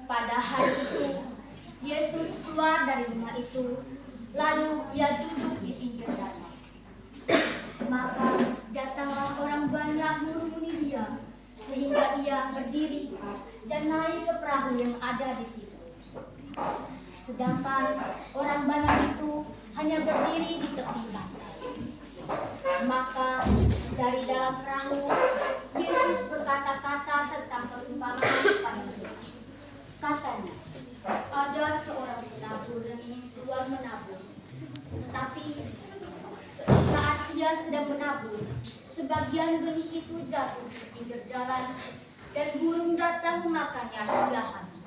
Pada hari itu, Yesus keluar dari rumah itu, lalu ia duduk di pinggir danau. Maka datanglah orang banyak mengurumuni dia, sehingga ia berdiri dan naik ke perahu yang ada di situ. Sedangkan orang banyak itu hanya berdiri di tepi pantai. Maka dari dalam perahu, Yesus berkata-kata tentang perumpamaan kepada mereka. Katanya, ada seorang penabur yang ingin keluar menabur. Tetapi saat ia sedang menabur, sebagian benih itu jatuh di pinggir jalan dan burung datang memakannya hingga habis.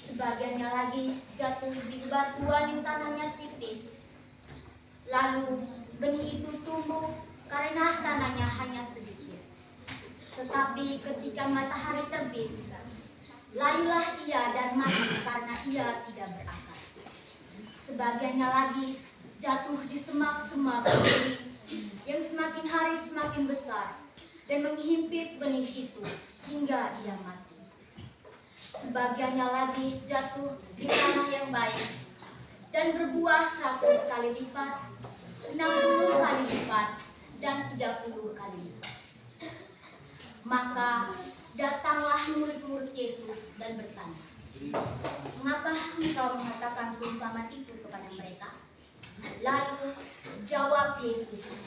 Sebagiannya lagi jatuh di bebatuan yang tanahnya tipis. Lalu benih itu tumbuh karena tanahnya hanya sedikit. Tetapi ketika matahari terbit, layulah ia dan mati karena ia tidak berakar. Sebagiannya lagi jatuh di semak-semak berduri yang semakin hari semakin besar dan menghimpit benih itu hingga ia mati. Sebagiannya lagi jatuh di tanah yang baik dan berbuah 100 kali lipat, 60 kali lipat, dan 30 kali lipat. Maka datanglah murid-murid Yesus dan bertanya, "Mengapa engkau mengatakan perumpamaan itu kepada mereka?" Lalu jawab Yesus,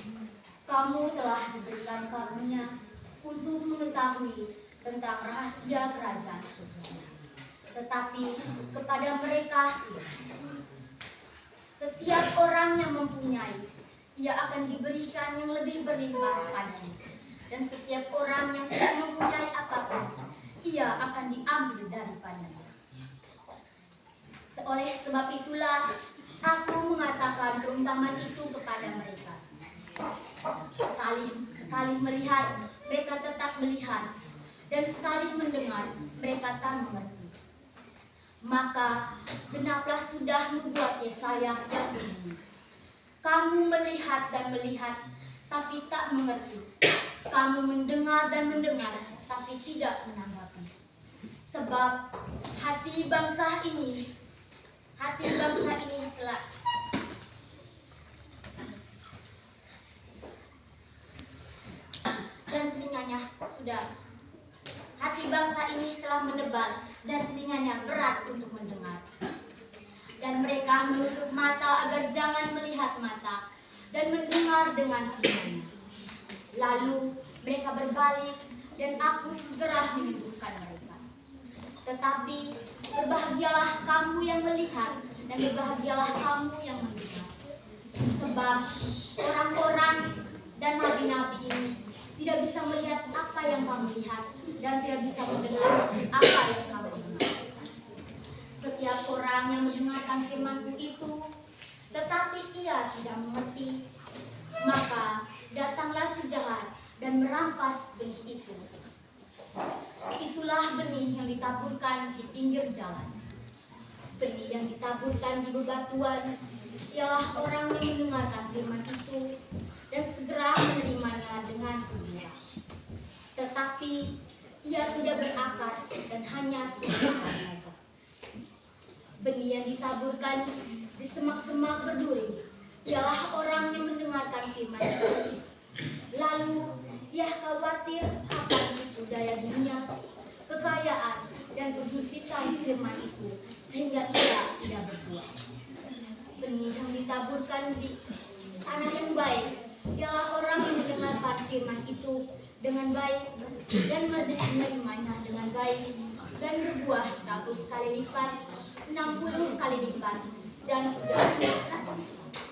"Kamu telah diberikan karunia untuk mengetahui tentang rahasia kerajaan surga. Tetapi kepada mereka tidak. Setiap orang yang mempunyai, ia akan diberikan yang lebih berlimpah padanya. Dan setiap orang yang tidak mempunyai apapun, ia akan diambil daripadanya. Oleh sebab itulah, aku mengatakan perumpamaan itu kepada mereka. Sekali melihat, mereka tetap melihat, dan sekali mendengar, mereka tak mengerti. Maka genaplah sudah membuat Yesaya yang berbunyi, kamu melihat dan melihat, tapi tak mengerti. Kamu mendengar dan mendengar, tapi tidak menanggapi. Sebab hati bangsa ini telah dan telinganya hati bangsa ini telah menebal dan telinganya berat untuk mendengar. Dan mereka menutup mata agar jangan melihat mata dan mendengar dengan telinganya. Lalu mereka berbalik dan aku segera menyembuhkan mereka. Tetapi berbahagialah kamu yang melihat dan berbahagialah kamu yang mendengar. Sebab orang-orang dan nabi-nabi ini tidak bisa melihat apa yang kamu lihat dan tidak bisa mendengar apa yang kamu dengar. Setiap orang yang mendengarkan firman-Ku itu, tetapi ia tidak mengerti, maka datanglah si jahat dan merampas benih itu. Itulah benih yang ditaburkan di pinggir jalan. Benih yang ditaburkan di bebatuan ialah orang yang mendengarkan firman itu dan segera menerimanya dengan gembira. Tetapi ia tidak berakar dan hanya sebentar saja. Benih yang ditaburkan di semak-semak berduri ialah orang yang mendengarkan firman itu. Lalu ia khawatir akan tipu daya dunia, kekayaan, dan penghimpitan firman itu, sehingga ia tidak berbuah. Benih yang ditaburkan di tanah yang baik ialah orang yang mendengarkan firman itu dengan baik dan menerimanya dengan baik dan berbuah 100 kali lipat, 60 kali lipat, dan 30 kali lipat.